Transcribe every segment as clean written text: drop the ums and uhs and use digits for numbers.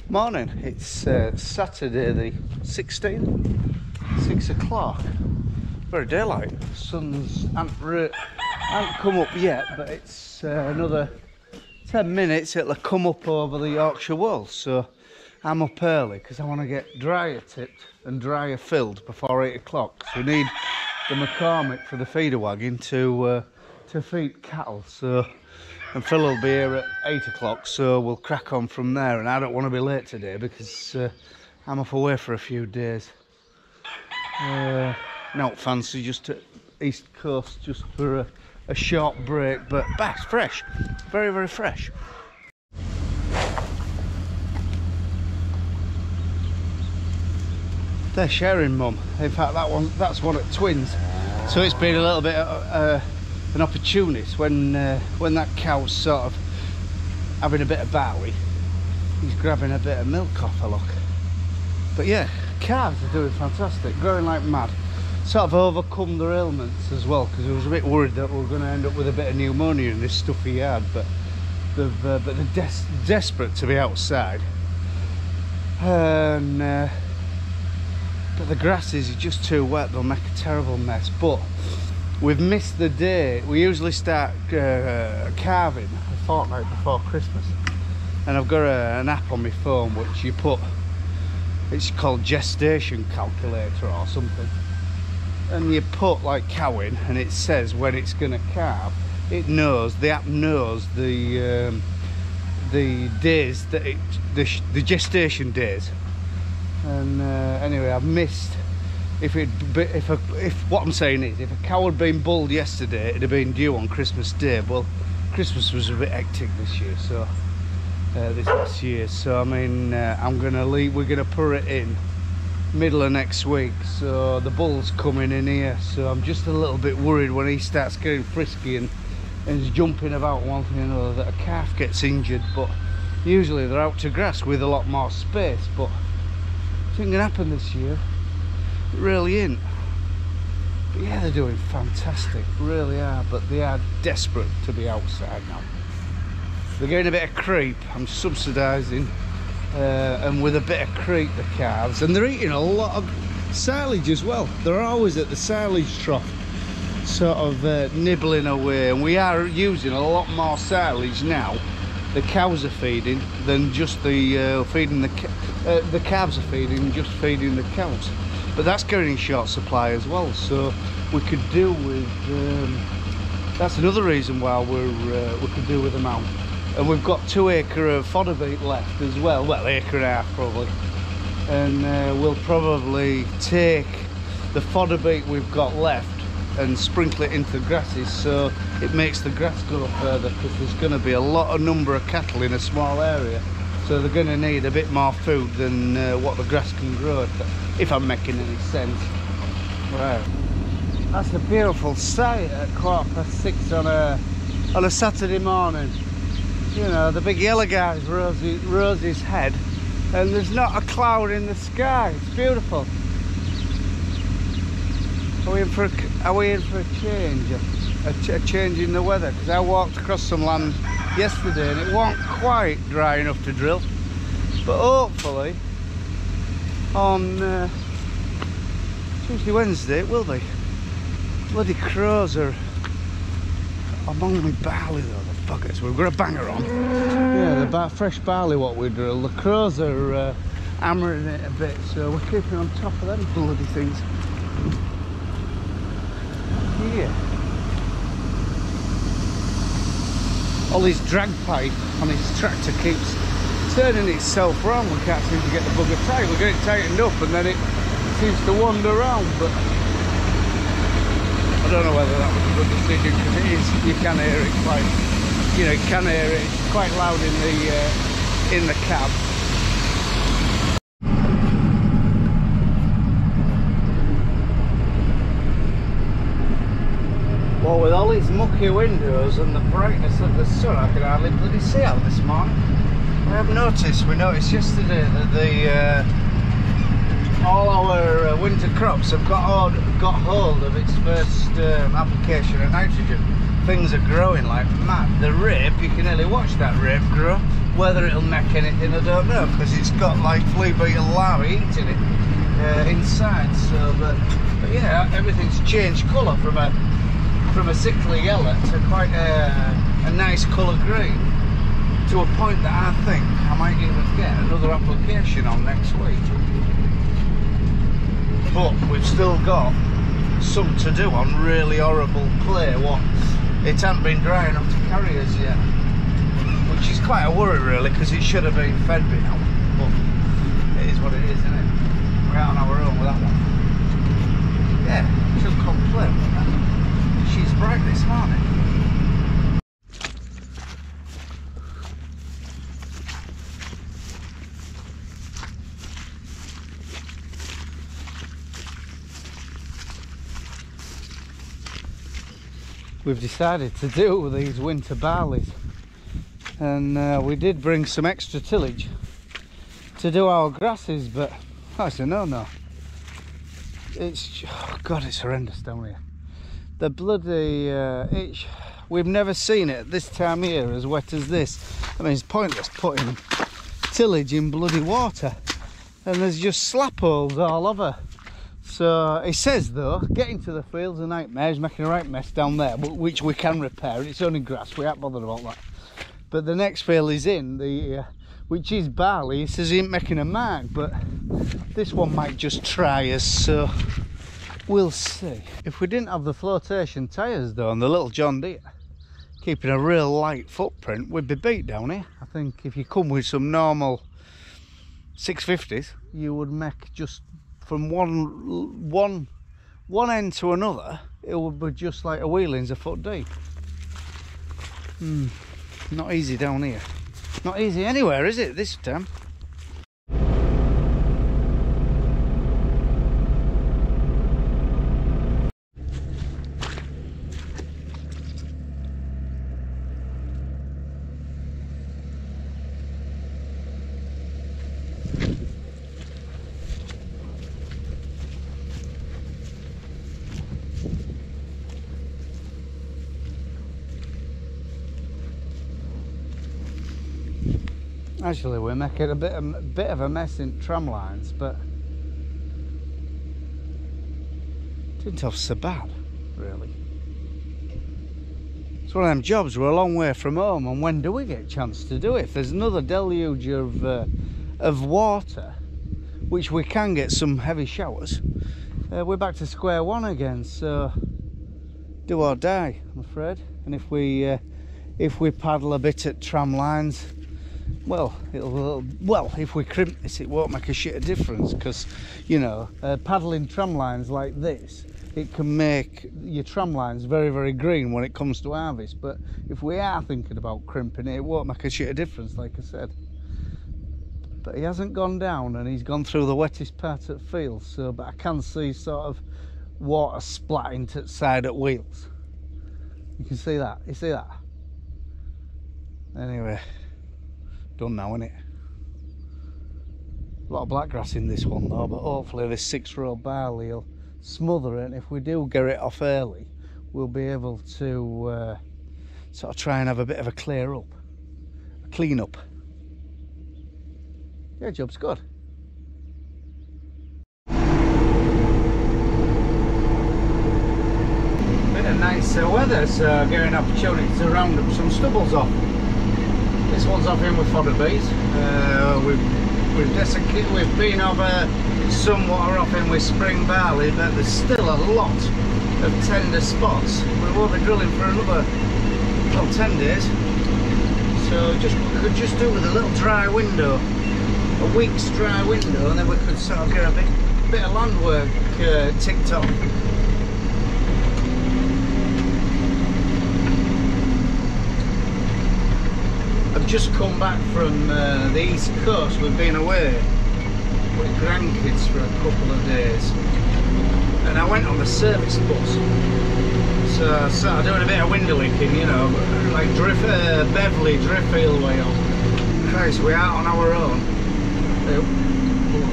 Morning, it's Saturday the 16th, 6 o'clock. Very daylight. Sun's hasn't come up yet, but it's another 10 minutes it'll come up over the Yorkshire Wolds. So I'm up early because I want to get dryer tipped and dryer filled before 8 o'clock. So we need the McCormick for the feeder wagon to feed cattle. So. And Phil will be here at 8 o'clock, so we'll crack on from there. And I don't want to be late today because I'm off away for a few days. Not fancy, just to East Coast, just for a short break, but it's fresh, very, very fresh. They're sharing, Mum. In fact, that's one at Twins. So it's been a little bit an opportunist when that cow's sort of having a bit of Barley, he's grabbing a bit of milk off her, look. But yeah, calves are doing fantastic, growing like mad. Sort of overcome their ailments as well, because I was a bit worried that we were going to end up with a bit of pneumonia in this stuffy yard, but they're desperate to be outside. And but the grasses are just too wet, they'll make a terrible mess. But we've missed the day. We usually start calving a fortnight before Christmas, and I've got an app on my phone which you put, it's called gestation calculator or something, and you put like cowing and it says when it's going to calve. It knows, the app knows the days that the gestation days. And anyway, I've missed. If what I'm saying is, if a cow had been bulled yesterday, it'd have been due on Christmas Day. Well, Christmas was a bit hectic this year, so this last year. So I mean, I'm gonna leave. We're gonna put it in middle of next week. So the bull's coming in here. So I'm just a little bit worried when he starts getting frisky and is jumping about one thing or another that a calf gets injured. But usually they're out to grass with a lot more space. But it ain't gonna happen this year. It really ain't. But yeah, they're doing fantastic, really are, but they are desperate to be outside now. They're getting a bit of creep. I'm subsidising and with a bit of creep the calves, and they're eating a lot of silage as well. They're always at the silage trough, sort of nibbling away, and we are using a lot more silage now. The cows are feeding than just the feeding the calves are feeding, just feeding the cows. But that's going in short supply as well, so we could do with. That's another reason why we could do with them out. And we've got 2 acre of fodder beet left as well. Well, acre and a half probably. And we'll probably take the fodder beet we've got left and sprinkle it into the grasses, so it makes the grass grow further, because there's going to be a lot of number of cattle in a small area. So they're going to need a bit more food than what the grass can grow, if I'm making any sense. Right. That's a beautiful sight at 6:15 on a Saturday morning. You know, the big yellow guy's rose his head, and there's not a cloud in the sky. It's beautiful. Are we in for a change? A change in the weather? Because I walked across some land yesterday and it wasn't quite dry enough to drill, but hopefully on Tuesday, Wednesday it will be. Bloody crows are among my barley though, the buggers. We've got a banger on. Yeah, the fresh barley what we drill. The crows are hammering it a bit, so we're keeping on top of them bloody things. Yeah. All this drag pipe on his tractor keeps turning itself round. We can't seem to get the bugger tight. We're getting it tightened up and then it seems to wander around, but I don't know whether that was a good decision, because it is, you can hear it quite, you know, you can hear it, it's quite loud in the cab. Well, with all these mucky windows and the brightness of the sun, I could hardly bloody see out this morning. We noticed yesterday that all our winter crops have got hold of its first application of nitrogen. Things are growing like mad. The rape, you can nearly watch that rape grow. Whether it'll make anything, I don't know, because it's got like flea beetle larvae eating it inside. So, but yeah, everything's changed colour from a sickly yellow to quite a nice colour green, to a point that I think I might even get another application on next week. But we've still got some to do on really horrible clay. What, it hasn't been dry enough to carry us yet, which is quite a worry really, because it should have been fed by now. But it is what it is, isn't it? We're out on our own with that one. Yeah, she'll complain with that. She's bright this morning. We've decided to do these winter barleys, and we did bring some extra tillage to do our grasses, but that's a no-no. It's, oh God, it's horrendous down here. The bloody we've never seen it at this time of year as wet as this. I mean, it's pointless putting tillage in bloody water, and there's just slap holes all over. So it says though, getting to the fields a nightmare, is making a right mess down there, which we can repair. It's only grass, we aren't bothered about that. But the next field is in, which is barley. It says he ain't making a mark, but this one might just try us, so we'll see. If we didn't have the flotation tyres though, and the little John Deere keeping a real light footprint, we'd be beat down here. I think if you come with some normal 650s, you would make just from one end to another, it would be just like a wheeling's a foot deep. Not easy down here. Not easy anywhere, is it, this time? Actually, we're making a bit of a mess in tram lines, but it didn't have so bad, really. It's one of them jobs, we're a long way from home, and when do we get a chance to do it? If there's another deluge of water, which we can get some heavy showers, we're back to square one again. So do or die, I'm afraid. And if we paddle a bit at tram lines, well, if we crimp this, it won't make a shit of difference, because, you know, paddling tram lines like this, it can make your tram lines very, very green when it comes to harvest. But if we are thinking about crimping it, it won't make a shit of difference, like I said. But he hasn't gone down, and he's gone through the wettest part of the field, so, but I can see sort of water splatting to the side at wheels. You can see that, you see that? Anyway, done now, innit? A lot of blackgrass in this one though, but hopefully this 6-row barley will smother it, and if we do get it off early, we'll be able to sort of try and have a bit of a clear up, a clean up. Yeah, job's good. Bit of nicer weather, so getting an opportunity to round up some stubbles off. This one's off in with fodder bees. We've been over some water off in with spring barley, but there's still a lot of tender spots. We won't be drilling for another, well, 10 days. So we could just do with a little dry window, a week's dry window, and then we could sort of get a bit of land work ticked off. I've just come back from the east coast. We've been away with grandkids for a couple of days, and I went on the service bus, so I started doing a bit of window licking, you know, like Beverley Driffield way on. Christ, we're out on our own. Oh,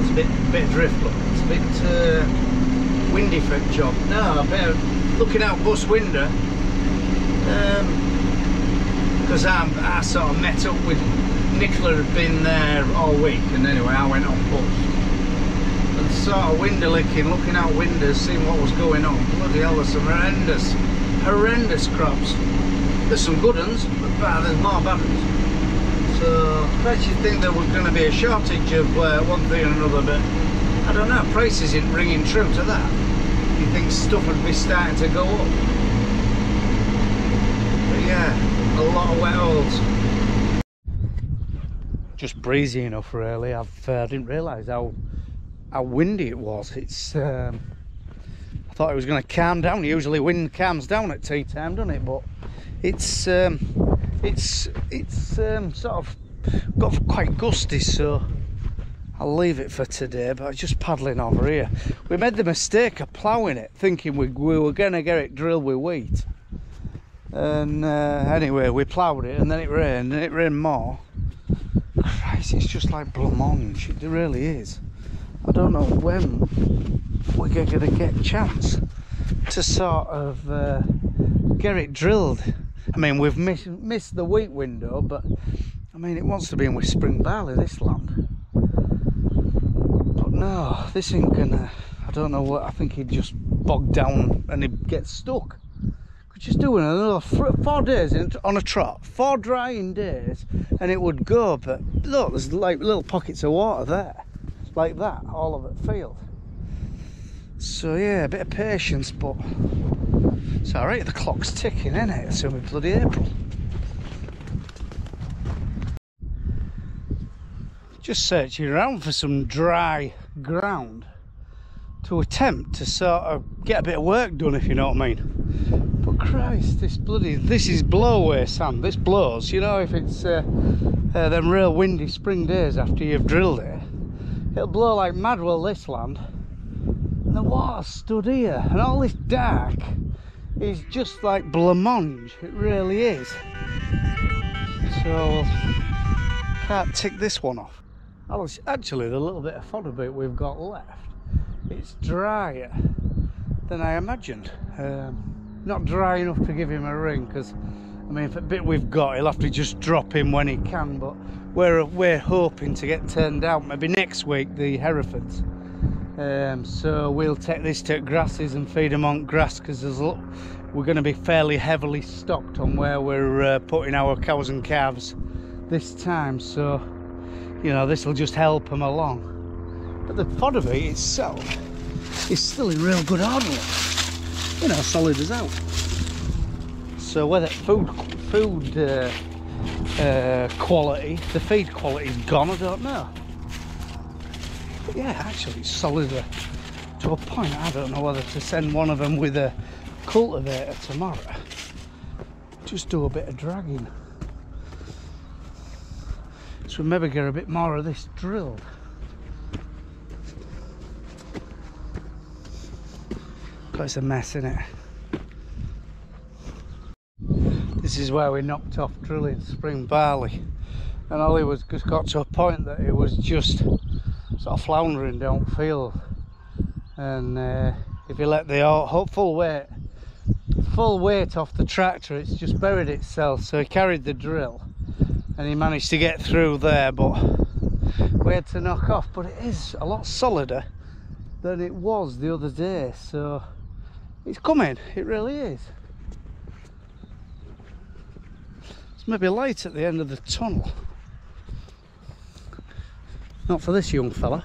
it's a bit of drift, look. It's a bit windy for the job. No, a bit of looking out bus window. Because I sort of met up with Nicola had been there all week, and anyway I went on post and sort of window licking, looking out windows, seeing what was going on. Bloody hell, there's some horrendous crops. There's some good ones, but there's more bad ones. So I bet you think there was going to be a shortage of one thing and another, but I don't know, prices isn't ringing true to that. You think stuff would be starting to go up. But yeah, a lot of wet holes. Just breezy enough really. I didn't realise how windy it was. It's I thought it was going to calm down. Usually wind calms down at tea time, doesn't it? But it's sort of got quite gusty, so I'll leave it for today. But just paddling over here, we made the mistake of ploughing it, thinking we were going to get it drilled with wheat. And anyway, we ploughed it, and then it rained more. Christ, it's just like blancmange. It really is. I don't know when we're going to get a chance to sort of get it drilled. I mean, we've missed the wheat window, but I mean, it wants to be in with spring barley, this land. But no, this ain't gonna, I don't know what, I think he'd just bog down and he'd get stuck. We're just doing another 4 days on a trot, 4 drying days, and it would go. But look, there's like little pockets of water there, like that, all over the field. So yeah, a bit of patience, but it's alright, the clock's ticking, isn't it? It's only bloody April. Just searching around for some dry ground to attempt to sort of get a bit of work done, if you know what I mean. But Christ, this is blowaway sand. This blows, you know, if it's them real windy spring days after you've drilled it, it'll blow like mad. Well, this land, and the water stood here, and all this dark is just like blancmange. It really is. So can't tick this one off. Actually, the little bit of fodder bit we've got left, it's drier than I imagined. Not dry enough to give him a ring, because I mean, for the bit we've got, he'll have to just drop in when he can. But we're hoping to get turned out maybe next week, the Herefords. So we'll take this to grasses and feed them on grass, because we're going to be fairly heavily stocked on where we're putting our cows and calves this time. So you know, this will just help them along. But the fodder bait itself is still in real good order, you know, solid as out. So whether food quality, the feed quality is gone, I don't know. But yeah, actually it's solid to a point. I don't know whether to send one of them with a cultivator tomorrow, just do a bit of dragging. So maybe get a bit more of this drilled. But it's a mess, isn't it? This is where we knocked off drilling spring barley, and Ollie was just got to a point that it was just sort of floundering downfield, and if you let the full weight off the tractor, it's just buried itself. So he carried the drill and he managed to get through there, but we had to knock off. But it is a lot solider than it was the other day, so it's coming, it really is. There's maybe a light at the end of the tunnel. Not for this young fella.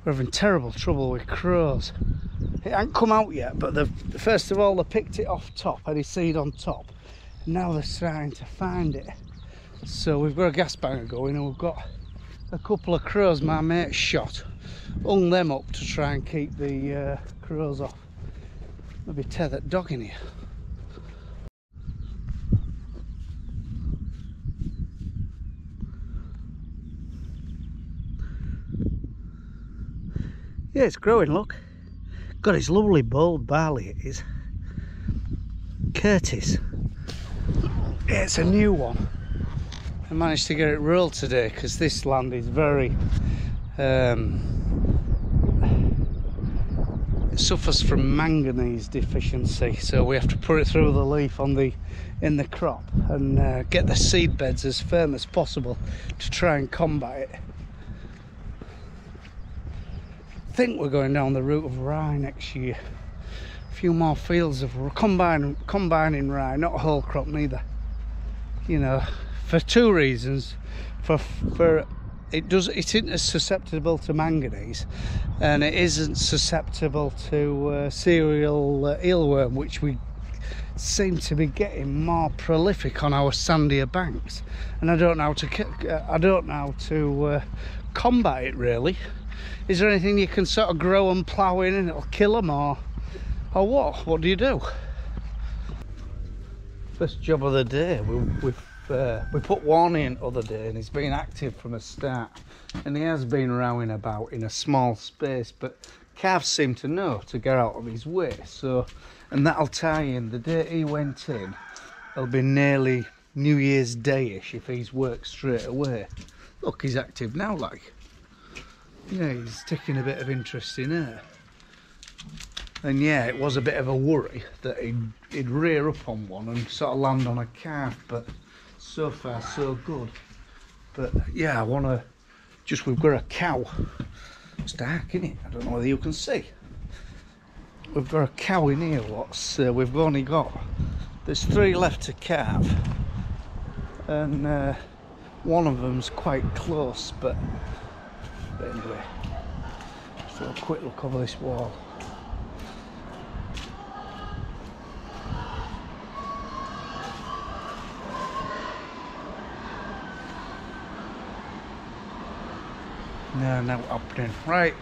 We're having terrible trouble with crows. It hasn't come out yet, but first of all they picked it off top, any seed on top. Now they're starting to find it. So we've got a gas banger going, and we've got a couple of crows my mate shot. Hung them up to try and keep the crows off. Maybe tear that dog in here. Yeah, it's growing, look. God, it's lovely bold barley, it is. Curtis. Yeah, it's a new one. I managed to get it rolled today because this land is very suffers from manganese deficiency, so we have to put it through the leaf in the crop and get the seed beds as firm as possible to try and combat it. I think we're going down the route of rye next year. A few more fields of combining rye, not a whole crop neither. You know, for two reasons. For it isn't as susceptible to manganese, and it isn't susceptible to cereal eelworm, which we seem to be getting more prolific on our sandier banks. And I don't know how to combat it really. Is there anything you can sort of grow and plough in and it'll kill them, or what? What do you do? First job of the day. We put Warny in the other day, and he's been active from the start, and he has been rowing about in a small space, but calves seem to know to get out of his way, so, and that'll tie in. The day he went in, it'll be nearly New Year's Day-ish if he's worked straight away. Look, he's active now, like. Yeah, he's taking a bit of interest in her. And yeah, it was a bit of a worry that he'd rear up on one and sort of land on a calf, but so far so good. But yeah, I want to we've got a cow. It's dark, isn't it? I don't know whether you can see. We've got a cow in here. We've only got, there's 3 left to calve, and one of them's quite close, but anyway, just have a quick look over this wall. No, not happening. Right,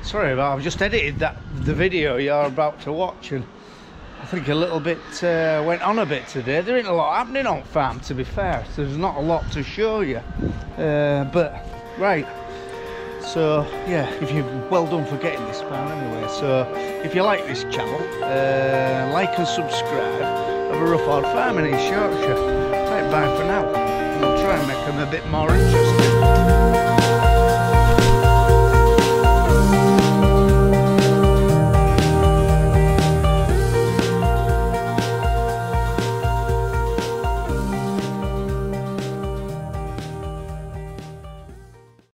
sorry about, I've just edited the video you're about to watch, and I think a little bit went on a bit today. There ain't a lot happening on farm, to be fair, so there's not a lot to show you, but right, so yeah, well done for getting this far anyway. So if you like this channel, like and subscribe. Have a rough hard farming in Shropshire. Right, bye for now. I'll try and make them a bit more interesting.